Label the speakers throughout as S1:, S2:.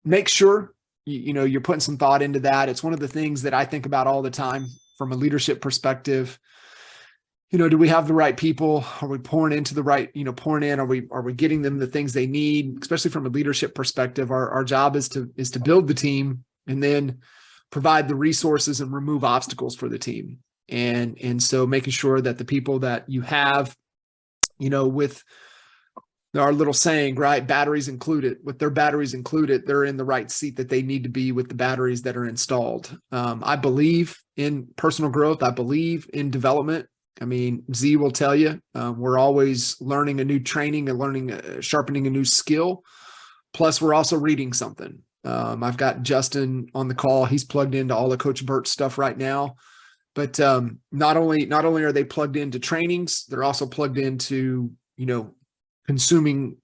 S1: make sure you're putting some thought into that. It's one of the things that I think about all the time from a leadership perspective. Do we have the right people? Are we pouring into the right, pouring in? Are we getting them the things they need? Especially from a leadership perspective, our job is to build the team and then provide the resources and remove obstacles for the team. And so making sure that the people that you have, with our little saying, right? Batteries included. With their batteries included, they're in the right seat that they need to be with the batteries that are installed. I believe in personal growth. I believe in development. I mean, Z will tell you, we're always learning a new training and sharpening a new skill. Plus, we're also reading something. I've got Justin on the call. He's plugged into all of Coach Burt's stuff right now. But not only are they plugged into trainings, they're also plugged into, consuming,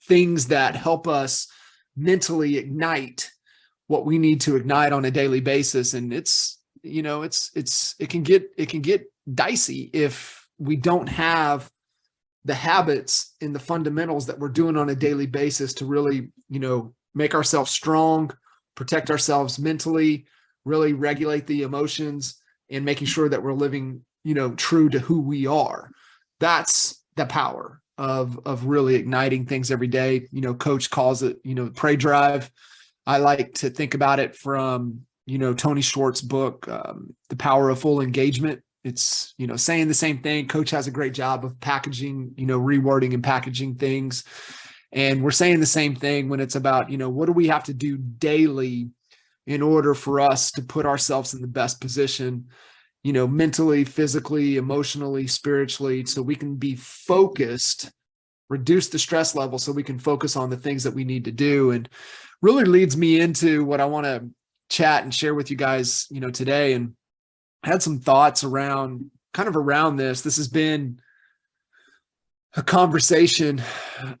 S1: things that help us mentally ignite what we need to ignite on a daily basis. And it can get dicey if we don't have the habits and the fundamentals that we're doing on a daily basis to really, make ourselves strong, protect ourselves mentally, really regulate the emotions, and making sure that we're living, true to who we are. That's the power of really igniting things every day. Coach calls it, pray drive. I like to think about it from, Tony Schwartz's book, The Power of Full Engagement. It's, saying the same thing. Coach has a great job of packaging, rewording and packaging things. And we're saying the same thing when it's about, what do we have to do daily in order for us to put ourselves in the best position, mentally, physically, emotionally, spiritually, so we can be focused, reduce the stress level so we can focus on the things that we need to do. And really leads me into what I want to chat and share with you guys, today. And I had some thoughts around this. This has been a conversation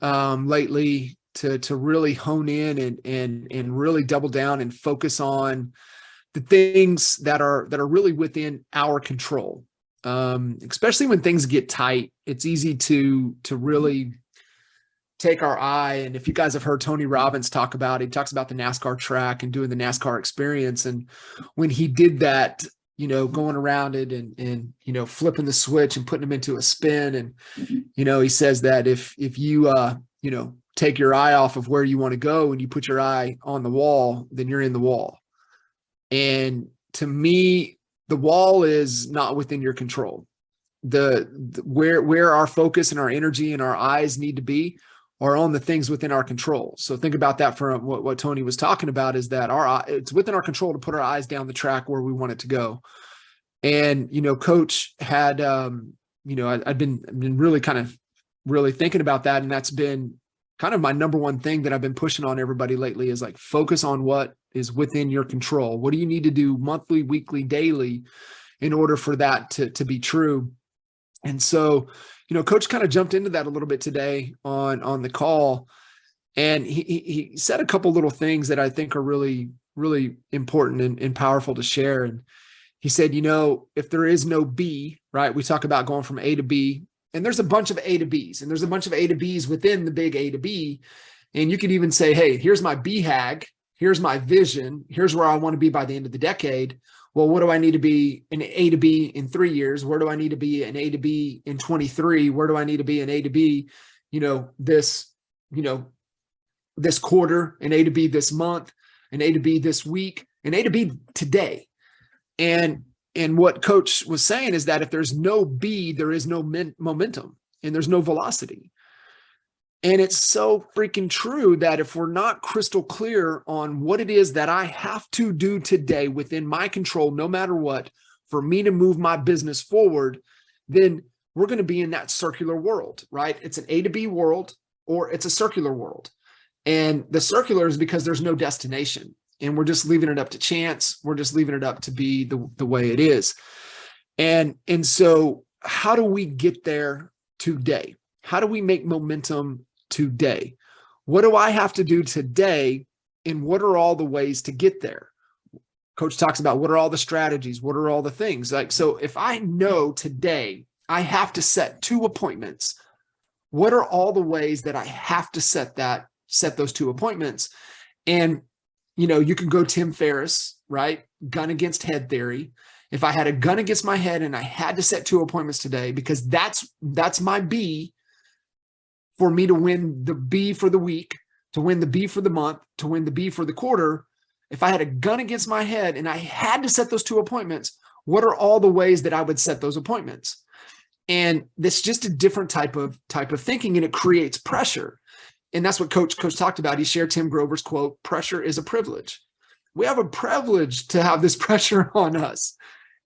S1: lately to really hone in and really double down and focus on the things that are really within our control. Especially when things get tight, it's easy to really take our eye. And if you guys have heard Tony Robbins he talks about the NASCAR track and doing the NASCAR experience. And when he did that, going around it and flipping the switch and putting them into a spin. And, he says that if you, take your eye off of where you want to go and you put your eye on the wall, then you're in the wall. And to me, the wall is not within your control. Where our focus and our energy and our eyes need to be are on the things within our control. So think about that from what Tony was talking about, is that it's within our control to put our eyes down the track where we want it to go. And, Coach had, I've been really thinking about that. And that's been kind of my number one thing that I've been pushing on everybody lately, is like, focus on what is within your control. What do you need to do monthly, weekly, daily in order for that to be true? And so, Coach kind of jumped into that a little bit today on the call, and he said a couple little things that I think are really, really important and powerful to share. And he said, if there is no B, right, we talk about going from A to B, and there's a bunch of A to Bs, and there's a bunch of A to Bs within the big A to B. And you could even say, hey, here's my BHAG, here's my vision, here's where I want to be by the end of the decade. Well, what do I need to be an A to B in 3 years? Where do I need to be an A to B in 23? Where do I need to be an A to B, this quarter, an A to B this month, an A to B this week, an A to B today? And what Coach was saying is that if there's no B, there is no momentum and there's no velocity. And it's so freaking true that if we're not crystal clear on what it is that I have to do today within my control, no matter what, for me to move my business forward, then we're going to be in that circular world, right? It's an A to B world, or it's a circular world. And the circular is because there's no destination, and we're just leaving it up to chance. We're just leaving it up to be the way it is. And so how do we get there today? How do we make momentum today? What do I have to do today? And what are all the ways to get there? Coach talks about what are all the strategies? What are all the things? Like, so if I know today I have to set 2 appointments, what are all the ways that I have to set those 2 appointments? And you can go Tim Ferriss, right? Gun against head theory. If I had a gun against my head and I had to set 2 appointments today, because that's my B for me to win the B for the week, to win the B for the month, to win the B for the quarter. If I had a gun against my head and I had to set those 2 appointments, what are all the ways that I would set those appointments? And that's just a different type of thinking, and it creates pressure. And that's what Coach talked about. He shared Tim Grover's quote, "Pressure is a privilege." We have a privilege to have this pressure on us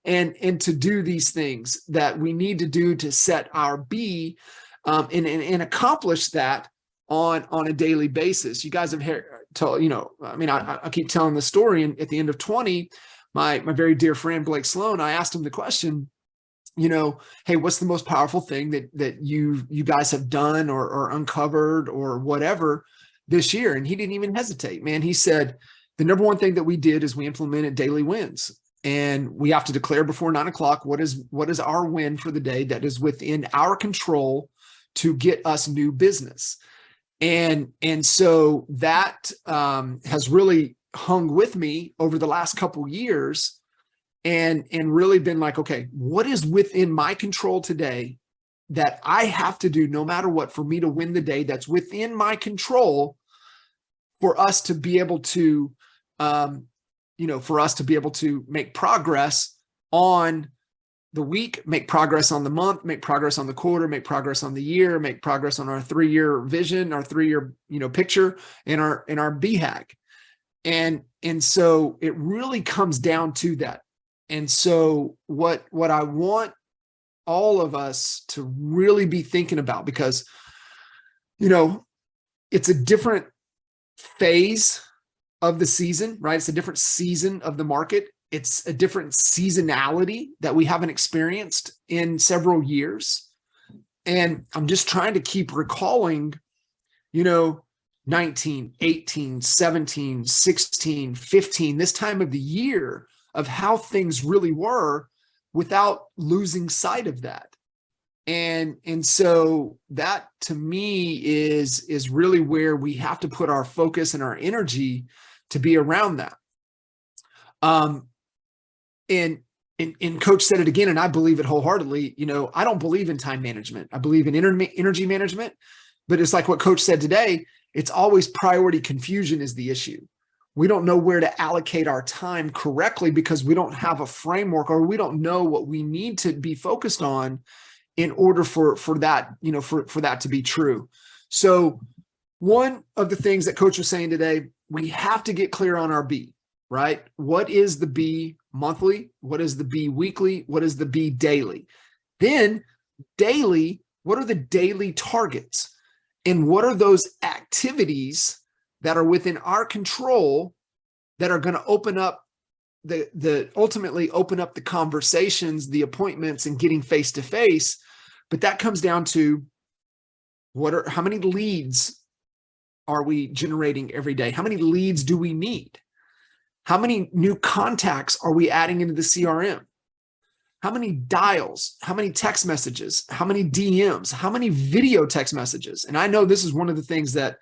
S1: and to do these things that we need to do to set our B and accomplish that on a daily basis. You guys have heard, I keep telling the story, and at the end of 20, my very dear friend Blake Sloan, I asked him the question, hey, what's the most powerful thing that you guys have done or uncovered or whatever this year? And he didn't even hesitate, man. He said, the number one thing that we did is we implemented daily wins. And we have to declare before 9 o'clock what is our win for the day that is within our control to get us new business. And so that has really hung with me over the last couple of years, and really been like, okay, what is within my control today that I have to do no matter what for me to win the day, that's within my control for us to be able to, make progress on the week, make progress on the month, make progress on the quarter, make progress on the year, make progress on our 3-year vision, our 3-year, picture, and our BHAG. And so it really comes down to that. And so what I want all of us to really be thinking about, because, it's a different phase of the season, right? It's a different season of the market. It's a different seasonality that we haven't experienced in several years. And I'm just trying to keep recalling, 19, 18, 17, 16, 15, this time of the year, of how things really were without losing sight of that. And so that to me is really where we have to put our focus and our energy to be around that. And Coach said it again, and I believe it wholeheartedly. I don't believe in time management. I believe in energy management, but it's like what Coach said today. It's always priority confusion is the issue. We don't know where to allocate our time correctly because we don't have a framework, or we don't know what we need to be focused on in order for that, for that to be true. So one of the things that Coach was saying today, we have to get clear on our B, right? What is the B monthly? What is the B weekly? What is the B daily? Then daily, what are the daily targets? And what are those activities that are within our control that are going to open up ultimately open up the conversations, the appointments, and getting face to face. But that comes down to how many leads are we generating every day? How many leads do we need? How many new contacts are we adding into the CRM? How many dials? How many text messages? How many DMs? How many video text messages? And I know this is one of the things that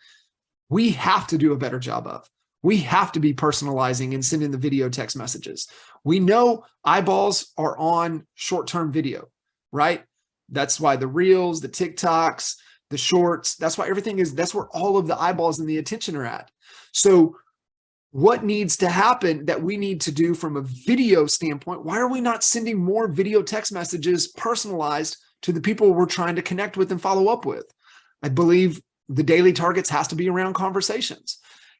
S1: we have to do a better job of. We have to be personalizing and sending the video text messages. We know eyeballs are on short-term video, right? That's why the reels, the TikToks, the shorts, that's why that's where all of the eyeballs and the attention are at. So what needs to happen that we need to do from a video standpoint? Why are we not sending more video text messages personalized to the people we're trying to connect with and follow up with? I believe the daily targets has to be around conversations.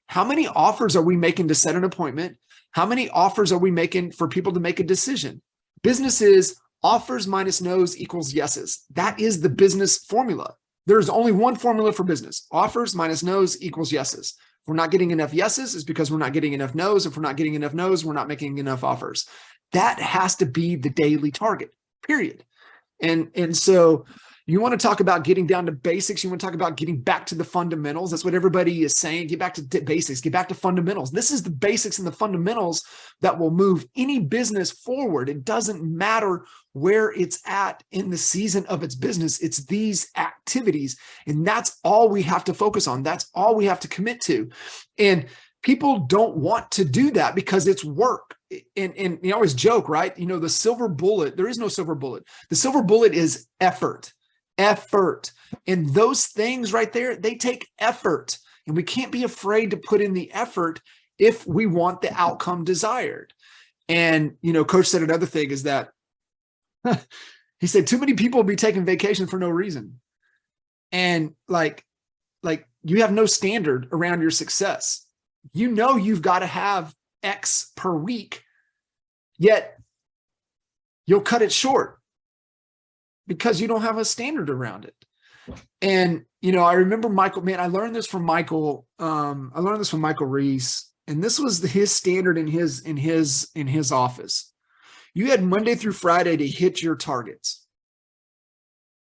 S1: How many offers are we making to set an appointment? How many offers are we making for people to make a decision? Business is offers minus no's equals yeses. That is the business formula. There's only one formula for business. Offers minus no's equals yeses. If we're not getting enough yeses, it's because we're not getting enough no's. If we're not getting enough no's, we're not making enough offers. That has to be the daily target, period. And so you want to talk about getting down to basics. You want to talk about getting back to the fundamentals. That's what everybody is saying. Get back to basics. Get back to fundamentals. This is the basics and the fundamentals that will move any business forward. It doesn't matter where it's at in the season of its business. It's these activities. And that's all we have to focus on. That's all we have to commit to. And people don't want to do that because it's work. And you always joke, right? You know, the silver bullet, there is no silver bullet. The silver bullet is effort. And those things right there, they take effort. And we can't be afraid to put in the effort if we want the outcome desired. And, you know, Coach said another thing is that he said, too many people will be taking vacation for no reason. And like you have no standard around your success. You know, you've got to have X per week, yet you'll cut it short because you don't have a standard around it. And, you know, I remember Michael, man, I learned this from Michael. I learned this from Michael Reese, and this was his standard in his office. You had Monday through Friday to hit your targets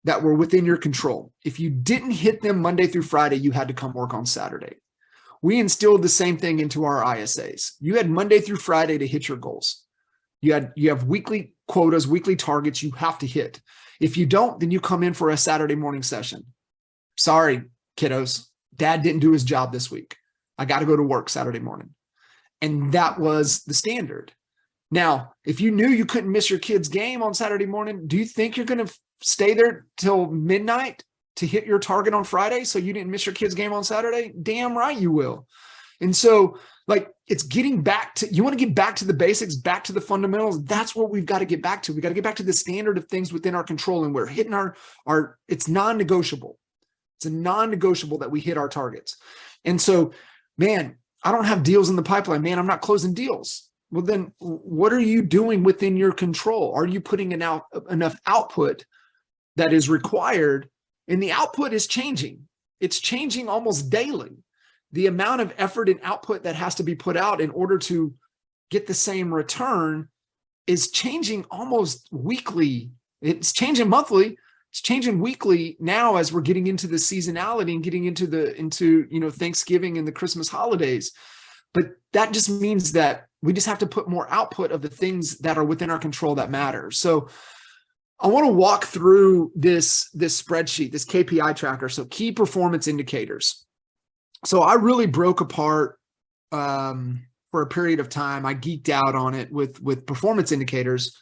S1: that were within your control. If you didn't hit them Monday through Friday, you had to come work on Saturday. We instilled the same thing into our ISAs. You had Monday through Friday to hit your goals. You have weekly quotas, weekly targets you have to hit. If you don't, then you come in for a Saturday morning session. Sorry, kiddos, dad didn't do his job this week. I got to go to work Saturday morning. And that was the standard. Now, if you knew you couldn't miss your kid's game on Saturday morning, do you think you're going to stay there till midnight to hit your target on Friday so you didn't miss your kid's game on Saturday? Damn right you will. And so, like, it's getting back to, you want to get back to the basics, back to the fundamentals. That's what we've got to get back to. We got to get back to the standard of things within our control, and we're hitting our it's non-negotiable. It's a non-negotiable that we hit our targets. And so, man, I don't have deals in the pipeline, man, I'm not closing deals. Well, then what are you doing within your control? Are you putting enough output that is required? And the output is changing. It's changing almost daily. The amount of effort and output that has to be put out in order to get the same return is changing almost weekly. It's changing monthly. It's changing weekly now as we're getting into the seasonality and getting into you know, Thanksgiving and the Christmas holidays. But that just means that we just have to put more output of the things that are within our control that matter. So I want to walk through this spreadsheet, this KPI tracker. So key performance indicators. So I really broke apart for a period of time. I geeked out on it with performance indicators.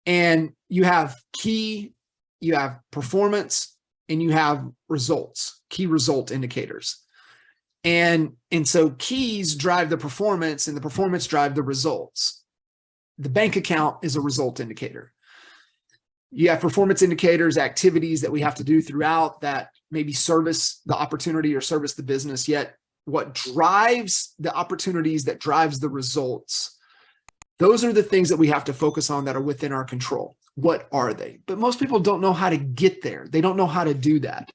S1: And you have key, you have performance, and you have results, key result indicators. And so keys drive the performance, and the performance drive the results. The bank account is a result indicator. You have performance indicators, activities that we have to do throughout that maybe service the opportunity or service the business. Yet what drives the opportunities, that drives the results, those are the things that we have to focus on that are within our control. What are they? But most people don't know how to get there. They don't know how to do that.